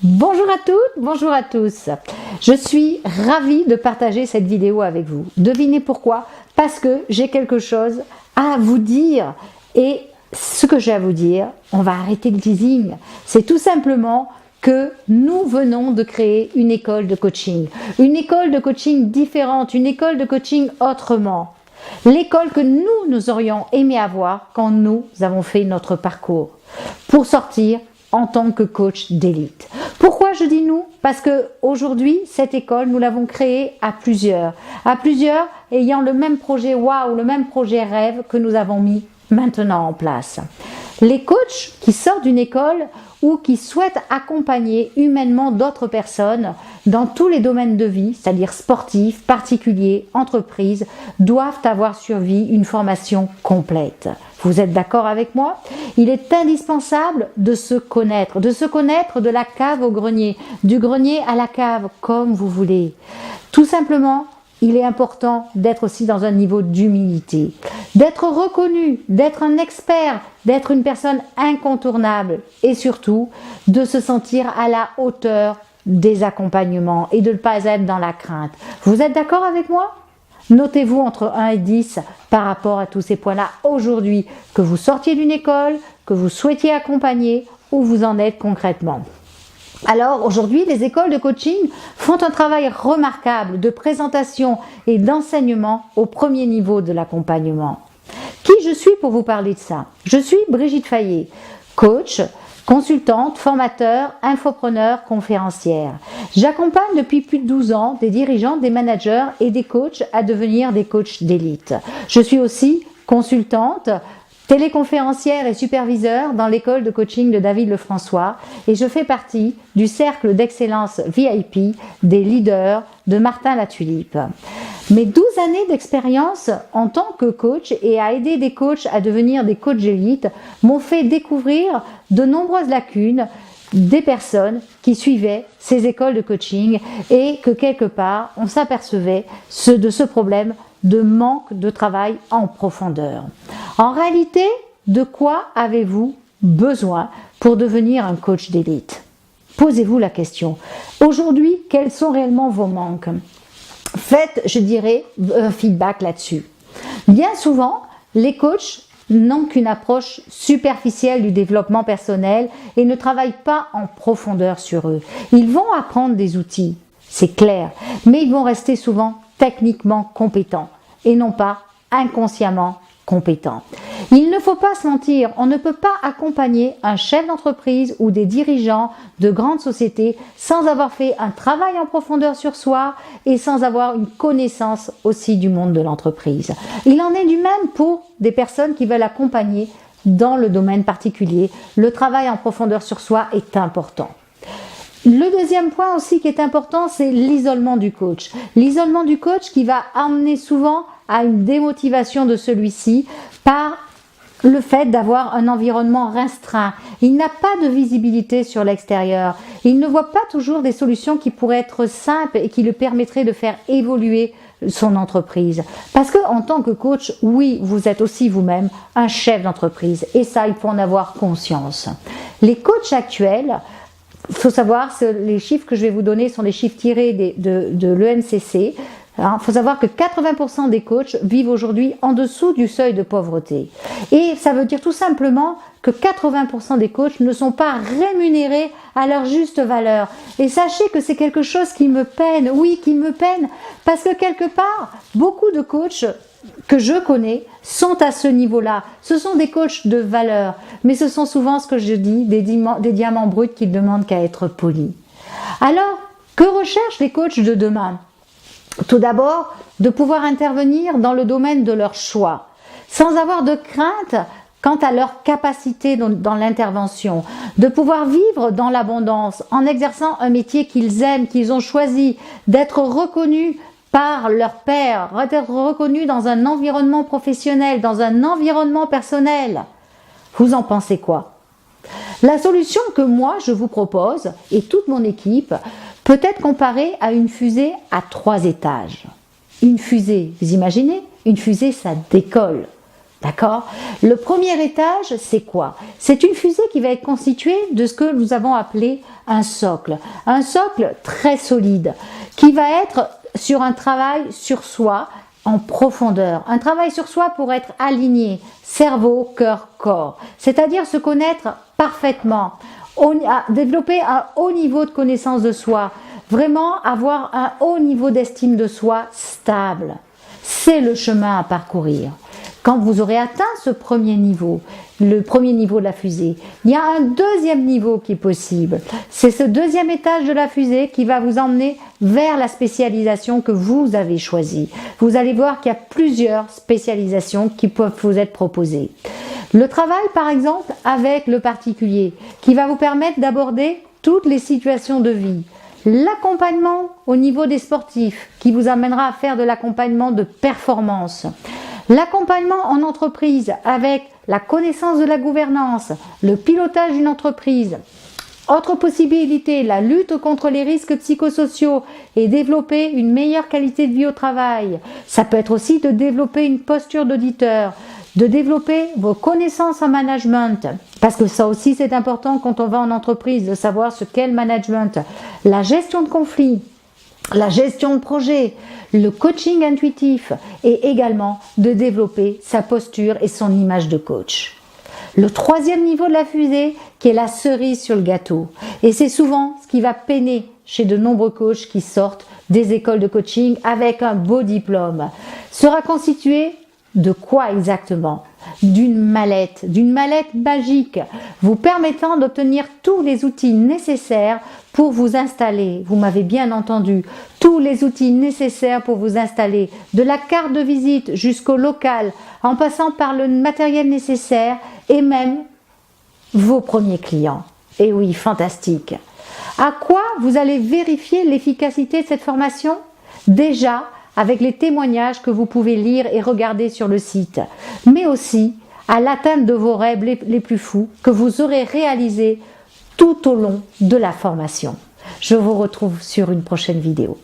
Bonjour à toutes, bonjour à tous. Je suis ravie de partager cette vidéo avec vous. Devinez pourquoi? Parce que j'ai quelque chose à vous dire et ce que j'ai à vous dire, on va arrêter le teasing. C'est tout simplement que nous venons de créer une école de coaching différente, une école de coaching autrement. L'école que nous aurions aimé avoir quand nous avons fait notre parcours pour sortir en tant que coach d'élite. Pourquoi je dis nous? Parce que aujourd'hui, cette école, nous l'avons créée à plusieurs ayant le même projet waouh, le même projet rêve que nous avons mis maintenant en place. Les coachs qui sortent d'une école ou qui souhaitent accompagner humainement d'autres personnes dans tous les domaines de vie, c'est-à-dire sportifs, particuliers, entreprises, doivent avoir suivi une formation complète. Vous êtes d'accord avec moi? Il est indispensable de se connaître de la cave au grenier, du grenier à la cave, comme vous voulez. Tout simplement, il est important d'être aussi dans un niveau d'humilité, d'être reconnu, d'être un expert, d'être une personne incontournable et surtout de se sentir à la hauteur des accompagnements et de ne pas être dans la crainte. Vous êtes d'accord avec moi? Notez-vous entre 1 et 10 par rapport à tous ces points-là aujourd'hui, que vous sortiez d'une école, que vous souhaitiez accompagner, où vous en êtes concrètement. Alors aujourd'hui, les écoles de coaching font un travail remarquable de présentation et d'enseignement au premier niveau de l'accompagnement. Qui je suis pour vous parler de ça? Je suis Brigitte Fayet, coach, consultante, formateur, infopreneur, conférencière. J'accompagne depuis plus de 12 ans des dirigeants, des managers et des coachs à devenir des coachs d'élite. Je suis aussi consultante, téléconférencière et superviseur dans l'école de coaching de David Lefrançois et je fais partie du cercle d'excellence VIP des leaders de Martin Latulipe. Mes 12 années d'expérience en tant que coach et à aider des coachs à devenir des coachs d'élite m'ont fait découvrir de nombreuses lacunes des personnes qui suivaient ces écoles de coaching et que quelque part on s'apercevait de ce problème de manque de travail en profondeur. En réalité, de quoi avez-vous besoin pour devenir un coach d'élite? Posez-vous la question. Aujourd'hui, quels sont réellement vos manques? Faites, je dirais, un feedback là-dessus. Bien souvent, les coachs n'ont qu'une approche superficielle du développement personnel et ne travaillent pas en profondeur sur eux. Ils vont apprendre des outils, c'est clair, mais ils vont rester souvent techniquement compétents et non pas inconsciemment compétents. Il ne faut pas se mentir, on ne peut pas accompagner un chef d'entreprise ou des dirigeants de grandes sociétés sans avoir fait un travail en profondeur sur soi et sans avoir une connaissance aussi du monde de l'entreprise. Il en est du même pour des personnes qui veulent accompagner dans le domaine particulier. Le travail en profondeur sur soi est important. Le deuxième point aussi qui est important, c'est l'isolement du coach. L'isolement du coach qui va amener souvent à une démotivation de celui-ci par le fait d'avoir un environnement restreint. Il n'a pas de visibilité sur l'extérieur. Il ne voit pas toujours des solutions qui pourraient être simples et qui lui permettraient de faire évoluer son entreprise. Parce que en tant que coach, oui, vous êtes aussi vous-même un chef d'entreprise. Et ça, il faut en avoir conscience. Les coachs actuels, il faut savoir, les chiffres que je vais vous donner sont les chiffres tirés de l'ENCC. Il faut savoir que 80% des coachs vivent aujourd'hui en dessous du seuil de pauvreté. Et ça veut dire tout simplement que 80% des coachs ne sont pas rémunérés à leur juste valeur. Et sachez que c'est quelque chose qui me peine, oui, qui me peine, parce que quelque part, beaucoup de coachs que je connais sont à ce niveau-là. Ce sont des coachs de valeur, mais ce sont souvent, ce que je dis, des diamants bruts qui ne demandent qu'à être polis. Alors, que recherchent les coachs de demain? Tout d'abord, de pouvoir intervenir dans le domaine de leur choix, sans avoir de crainte quant à leur capacité dans l'intervention, de pouvoir vivre dans l'abondance en exerçant un métier qu'ils aiment, qu'ils ont choisi, d'être reconnus par leur pairs, d'être reconnus dans un environnement professionnel, dans un environnement personnel. Vous en pensez quoi? La solution que moi je vous propose, et toute mon équipe, peut être comparée à une fusée à 3 étages. Une fusée, vous imaginez? Une fusée, ça décolle. D'accord? Le premier étage, c'est quoi? C'est une fusée qui va être constituée de ce que nous avons appelé un socle. Un socle très solide qui va être sur un travail sur soi en profondeur. Un travail sur soi pour être aligné, cerveau, cœur, corps. C'est-à-dire se connaître parfaitement, développer un haut niveau de connaissance de soi, vraiment avoir un haut niveau d'estime de soi stable. C'est le chemin à parcourir. Quand vous aurez atteint ce premier niveau, le premier niveau de la fusée, il y a un deuxième niveau qui est possible. C'est ce deuxième étage de la fusée qui va vous emmener vers la spécialisation que vous avez choisie. Vous allez voir qu'il y a plusieurs spécialisations qui peuvent vous être proposées. Le travail, par exemple, avec le particulier, qui va vous permettre d'aborder toutes les situations de vie. L'accompagnement au niveau des sportifs, qui vous amènera à faire de l'accompagnement de performance. L'accompagnement en entreprise avec la connaissance de la gouvernance, le pilotage d'une entreprise. Autre possibilité, la lutte contre les risques psychosociaux et développer une meilleure qualité de vie au travail. Ça peut être aussi de développer une posture d'auditeur, de développer vos connaissances en management. Parce que ça aussi c'est important quand on va en entreprise, de savoir ce qu'est le management. La gestion de conflits, la gestion de projet, le coaching intuitif et également de développer sa posture et son image de coach. Le troisième niveau de la fusée qui est la cerise sur le gâteau. Et c'est souvent ce qui va peiner chez de nombreux coachs qui sortent des écoles de coaching avec un beau diplôme. Sera constitué de quoi exactement? D'une mallette magique vous permettant d'obtenir tous les outils nécessaires pour vous installer. Vous m'avez bien entendu, tous les outils nécessaires pour vous installer, de la carte de visite jusqu'au local, en passant par le matériel nécessaire et même vos premiers clients. Et oui, fantastique. À quoi vous allez vérifier l'efficacité de cette formation? Déjà, avec les témoignages que vous pouvez lire et regarder sur le site, mais aussi à l'atteinte de vos rêves les plus fous que vous aurez réalisés tout au long de la formation. Je vous retrouve sur une prochaine vidéo.